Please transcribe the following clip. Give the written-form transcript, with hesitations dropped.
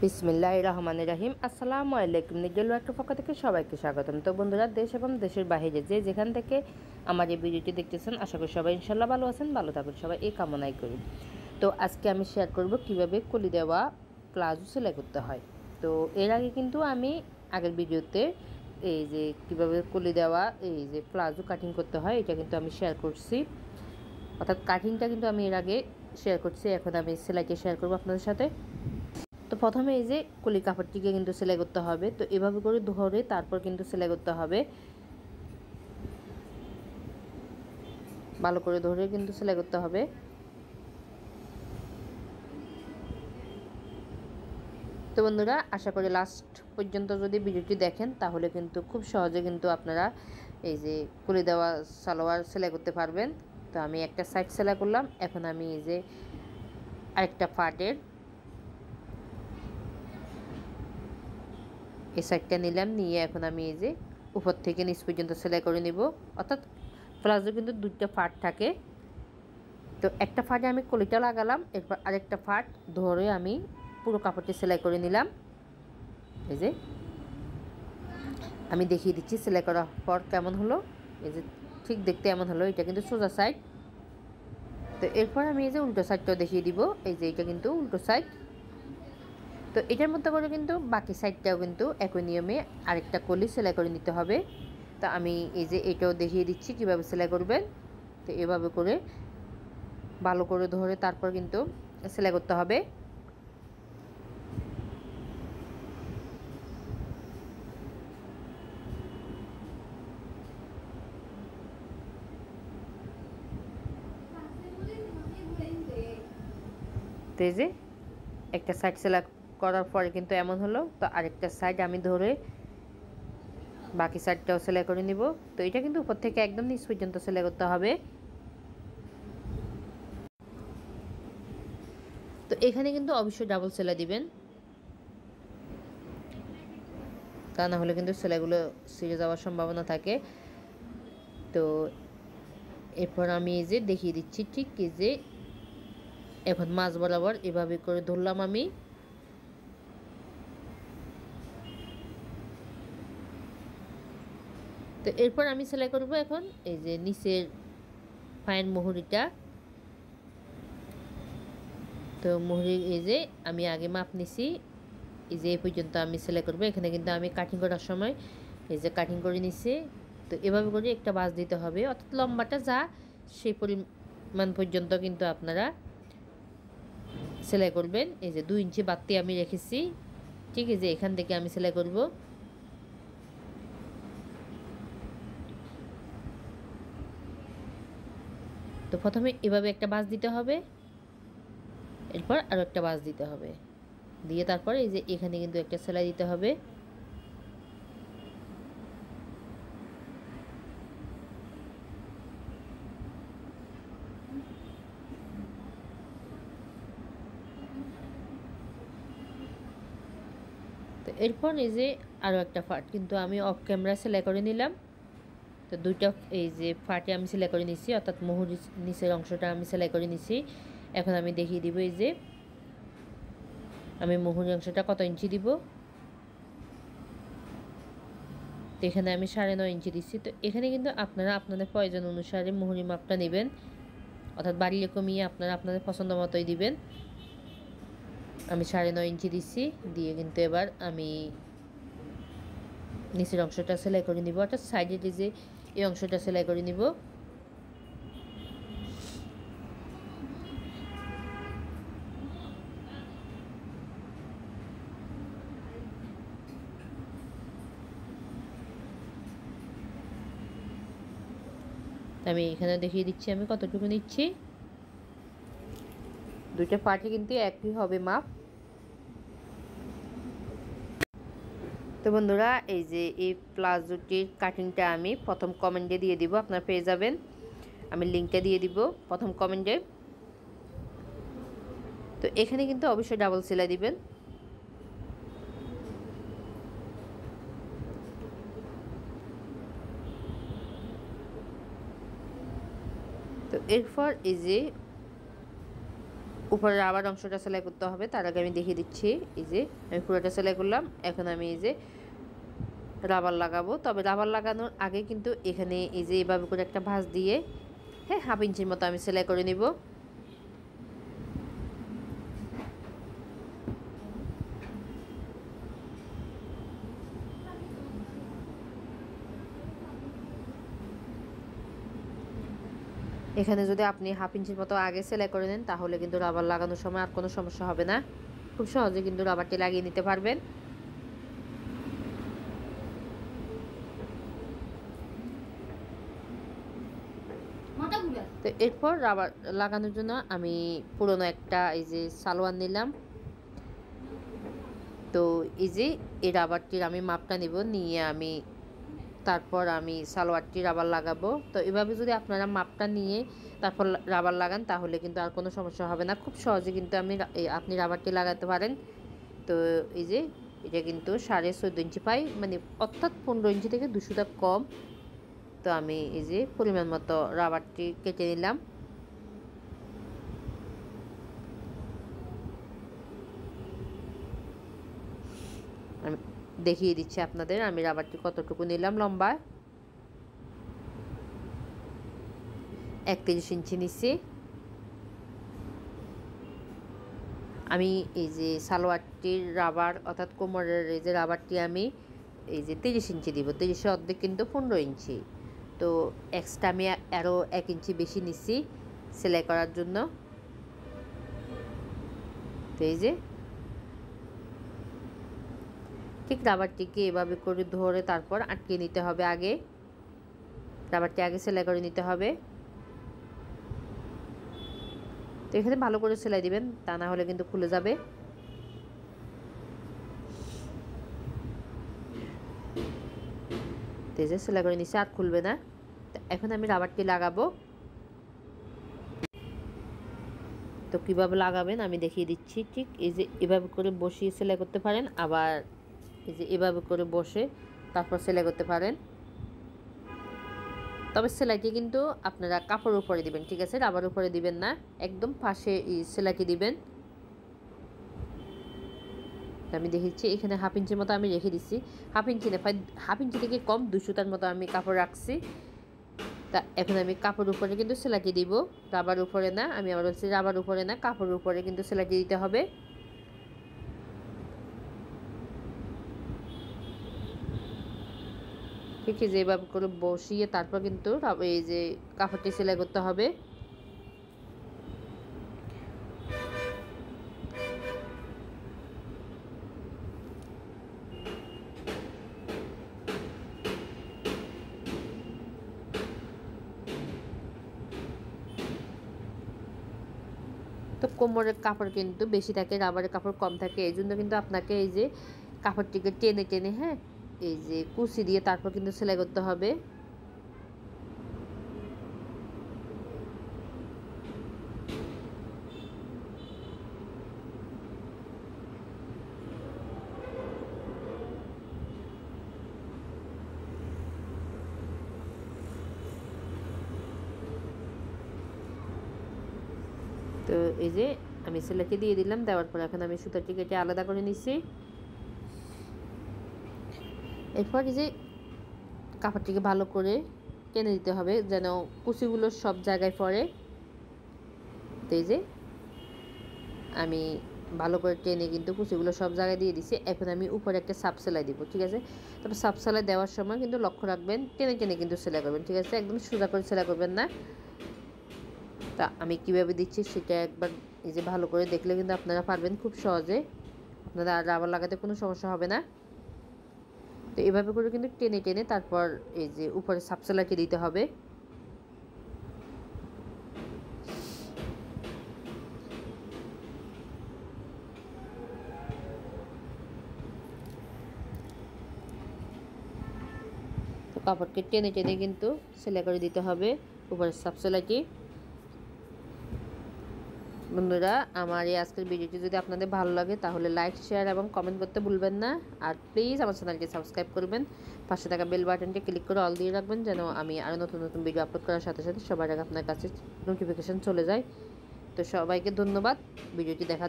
বিসমিল্লাহির রহমানির রহিম। আসসালামু আলাইকুম। নিজের একটা পক্ষ থেকে সবাইকে স্বাগতম। তো বন্ধুরা, দেশ এবং দেশের বাইরে যে যেখান থেকে আমার এই ভিডিওটি দেখতেছেন, আশা করি সবাই ইনশাল্লাহ ভালো আছেন, ভালো থাকুন সবাই, এই কামনাই করি। তো আজকে আমি শেয়ার করব কিভাবে কলি দেওয়া প্লাজো সেলাই করতে হয়। তো এর আগে কিন্তু আমি আগের ভিডিওতে এই যে কিভাবে কলি দেওয়া এই যে প্লাজো কাটিং করতে হয় এটা কিন্তু আমি শেয়ার করছি, অর্থাৎ কাটিংটা কিন্তু আমি এর আগে শেয়ার করছি। এখন আমি সেলাইটা শেয়ার করবো আপনাদের সাথে। তো প্রথমে এই যে কলি কাপড়টিকে কিন্তু সেলাই করতে হবে। তো এভাবে করে ধরে তারপর কিন্তু সেলাই করতে হবে, ভালো করে ধরে কিন্তু সেলাই করতে হবে। তো বন্ধুরা, আশা করি লাস্ট পর্যন্ত যদি ভিডিওটি দেখেন তাহলে কিন্তু খুব সহজে কিন্তু আপনারা এই যে কলি দেওয়া সালোয়ার সেলাই করতে পারবেন। তো আমি একটা সাইড সেলাই করলাম, এখন আমি এই যে আরেকটা পার্টের এই সাইডটা নিলাম, নিয়ে এখন আমি এই যে উপর থেকে নিচ পর্যন্ত সেলাই করে নিব। অর্থাৎ প্লাজো কিন্তু দুইটা পার্ট থাকে, তো একটা ফাটে আমি কলিটা লাগালাম, এরপর আরেকটা ফাট ধরে আমি পুরো কাপড়টি সেলাই করে নিলাম। এই যে আমি দেখিয়ে দিচ্ছি সেলাই করার পর কেমন হলো। এই যে ঠিক দেখতে এমন হলো, এটা কিন্তু সোজা সাইড। তো এরপর আমি এই যে উল্টো সাইডটাও দেখিয়ে দিব। এই যে এটা কিন্তু উল্টো সাইড। তো এটার মধ্যে করে কিন্তু বাকি সাইডটাও কিন্তু একই নিয়মে আরেকটা কলি সেলাই করে নিতে হবে। তো আমি এই যে এটাও দেখিয়ে দিচ্ছি কিভাবে সেলাই করবেন। তো এভাবে করে ভালো করে ধরে তারপর কিন্তু সেলাই করতে হবে। তো এই যে একটা সাইড সেলাই করার পরে কিন্তু এমন হলো। তো আরেকটা সাইড আমি ধরে বাকি সাইডটাও সেলাই করে নিব। তো এটা কিন্তু উপর থেকে একদম নিচ পর্যন্ত সেলাই করতে হবে। তো এখানে কিন্তু অবশ্যই ডাবল সেলাই দিবেন, তা না হলে কিন্তু সেলাইগুলো ছিঁড়ে যাওয়ার সম্ভাবনা থাকে। তো এরপর আমি এই যে দেখিয়ে দিচ্ছি, ঠিক এই যে এখন মাঝ বরাবর এভাবে করে ধরলাম আমি। তো এরপর আমি সেলাই করব এখন এই যে নিচের ফাইন মুহুরিটা। তো মুহুরি এই যে আমি আগে মাপ নিছি, এই যে এই পর্যন্ত আমি সেলাই করব। এখানে কিন্তু আমি কাটিং করার সময় এই যে কাটিং করে নিছি। তো এভাবে করে একটা বাঁশ দিতে হবে, অর্থাৎ লম্বাটা যা সেই পরিমাণ পর্যন্ত কিন্তু আপনারা সেলাই করবেন। এই যে 2 ইঞ্চি বাড়তি আমি রেখেছি, ঠিক আছে, এখান থেকে আমি সেলাই করব। তো প্রথমে এভাবে একটা বাঁশ দিতে হবে, এরপর আরও একটা বাঁশ দিতে হবে, দিয়ে তারপরে এই যে এখানে কিন্তু একটা সেলাই দিতে হবে। তো এরপর এই যে আরও একটা ফাট কিন্তু আমি অফ ক্যামেরা সেলাই করে নিলাম। তো দুইটা এই যে ফাটে আমি সেলাই করে নিছি, অর্থাৎ মুহুরি নিচের অংশটা আমি সেলাই করে নিছি। এখন আমি দেখিয়ে দিব এই যে আমি মুহুরি অংশটা কত ইঞ্চি দিব। তো এখানে আমি 9.5 ইঞ্চি দিচ্ছি। তো এখানে কিন্তু আপনারা আপনাদের প্রয়োজন অনুসারে মুহুরি মাপটা নেবেন, অর্থাৎ বাড়িয়ে কমিয়ে আপনারা আপনাদের পছন্দ মতোই দিবেন। আমি 9.5 ইঞ্চি দিচ্ছি, দিয়ে কিন্তু এবার আমি নিচের অংশটা সেলাই করে নিব, অর্থাৎ সাইডের যে এই অংশটা সেলাই করে নিব। আমি এখানে দেখিয়ে দিচ্ছি আমি কতটুকু নিচ্ছি। দুইটা পার্টে কিন্তু একই হবে মাপ। তো বন্ধুরা, এই যে এই প্লাজোটির কাটিংটা আমি প্রথম কমেন্টে দিয়ে দিব, আপনারা পেয়ে যাবেন। আমি লিঙ্কটা দিয়ে দিব প্রথম কমেন্টে। তো এখানে কিন্তু অবশ্যই ডাবল সেলাই দিবেন। তো এরপর এই যে উপরের আবার অংশটা সেলাই করতে হবে। তার আগে আমি দেখিয়ে দিচ্ছি, এই যে আমি পুরোটা সেলাই করলাম। এখন আমি এই যে রাবার লাগাবো। তবে রাবার লাগানোর আগে কিন্তু এখানে এই যে এভাবে করে একটা ভাঁজ দিয়ে, হ্যাঁ, 1/2 ইঞ্চির মতো আমি সেলাই করে নিব। এখানে যদি আপনি 1/2 ইঞ্চির মতো আগে সেলাই করে নেন তাহলে কিন্তু রাবার লাগানোর সময় আর কোনো সমস্যা হবে না। খুব সহজে কিন্তু রাবারটি লাগিয়ে নিতে পারবেন। তো এরপর রাবার লাগানোর জন্য আমি পুরনো একটা এই যে সালোয়ার নিলাম। তো এই যে এই রাবারটির আমি মাপটা নিব, নিয়ে আমি তারপর আমি সালোয়ারটি রাবার লাগাবো। তো এভাবে যদি আপনারা মাপটা নিয়ে তারপর রাবার লাগান তাহলে কিন্তু আর কোনো সমস্যা হবে না। খুব সহজে কিন্তু আপনি রাবারটি লাগাতে পারেন। তো এই যে এটা কিন্তু 14.5 ইঞ্চি পাই, মানে অর্থাৎ 15 ইঞ্চি থেকে 200টা কম। তো আমি এই যে পরিমাণ মতো রাবারটি কেটে নিলাম। আমি দেখিয়ে দিচ্ছি আপনাদের আমি রাবারটি কতটুকু নিলাম। লম্বা 31 ইঞ্চি নিচ্ছি। আমি এই যে সালোয়ারটির রাবার অর্থাৎ কোমরের এই যে রাবারটি আমি এই যে 30 ইঞ্চি দিব। 30-এর অর্ধেক কিন্তু 15 ইঞ্চি। তো এক্সট্রা আমি আরও 1 ইঞ্চি বেশি নিচ্ছি সেলাই করার জন্য। তো এই যে ঠিক রাবারটিকে এভাবে করে ধরে তারপর আটকে নিতে হবে। আগে রাবারটি আগে সেলাই করে নিতে হবে। তো এখানে ভালো করে সেলাই দিবেন, তা না হলে কিন্তু খুলে যাবে। তো এই যে সেলাই করে নিচে আর খুলবে না। তো এখন আমি রাবারটি লাগাবো। তো কীভাবে লাগাবেন আমি দেখিয়ে দিচ্ছি। ঠিক এই যে এভাবে করে বসিয়ে সেলাই করতে পারেন, আবার এই যে এভাবে করে বসে তারপর সেলাই করতে পারেন। তবে সেলাইটি কিন্তু আপনারা কাপড়ের উপরে দিবেন, ঠিক আছে, রাবার উপরে দিবেন না, একদম পাশে সেলাইটি দিবেন। আমি দেখেছি এখানে 1/2 ইঞ্চির মতো আমি রেখে দিচ্ছি। 1/2 ইঞ্চি না, 1/2 ইঞ্চি থেকে কম 200টার মতো আমি কাপড় রাখছি। তা এখন আমি কাপড়ের উপরে কিন্তু সেলাইটি দিব, রাবার উপরে না। আমি আবার বলছি রাবার উপরে না, কাপড়ের উপরে কিন্তু সেলাইটি দিতে হবে। ঠিক আছে, যেভাবে করে বসিয়ে তারপর কিন্তু এই যে কাপড়টি সেলাই করতে হবে। তো কোমরের কাপড় কিন্তু বেশি থাকে, রাবারের কাপড় কম থাকে। এই জন্য কিন্তু আপনাকে এই যে কাপড়টিকে টেনে টেনে, হ্যাঁ, এই যে কুচি দিয়ে তারপর কিন্তু সেলাই করতে হবে। তো এই যে আমি সেলাইটি দিয়ে দিলাম, দেওয়ার পর এখন আমি সুতাটি কেটে আলাদা করে নিচ্ছি। এরপর এই যে কাপড়টিকে ভালো করে টেনে দিতে হবে যেন কুচিগুলো সব জায়গায় পড়ে। তো এই যে আমি ভালো করে টেনে কিন্তু কুচিগুলো সব জায়গায় দিয়ে দিচ্ছি। এখন আমি উপরে একটা সাপ সেলাই দিব, ঠিক আছে। তবে সাপ সেলাই দেওয়ার সময় কিন্তু লক্ষ্য রাখবেন টেনে টেনে কিন্তু সেলাই করবেন, ঠিক আছে, একদম সোজা করে সেলাই করবেন না। তা আমি কিভাবে দিচ্ছি সেটা একবার এই যে ভালো করে দেখলে কিন্তু আপনারা পারবেন খুব সহজে, আপনারা আর রাবার লাগাতে কোনো সমস্যা হবে না। তো এভাবে করে কিন্তু টেনে টেনে তারপর এই যে উপরে সাপ সেলাইটি দিতে হবে। তো কাপড়কে টেনে টেনে কিন্তু সেলাই করে দিতে হবে উপরে সাপ সেলাইটি। বন্ধুরা, আমার এই আজকের ভিডিওটি যদি আপনাদের ভালো লাগে তাহলে লাইক, শেয়ার এবং কমেন্ট করতে ভুলবেন না। আর প্লিজ আমার চ্যানেলটি সাবস্ক্রাইব করবেন, পাশে থাকা বেল বাটনটি ক্লিক করে অল দিয়ে রাখবেন যেন আমি আরও নতুন নতুন ভিডিও আপলোড করার সাথে সাথে সবার আগে আপনার কাছে নোটিফিকেশান চলে যায়। তো তো সবাইকে ধন্যবাদ ভিডিওটি দেখা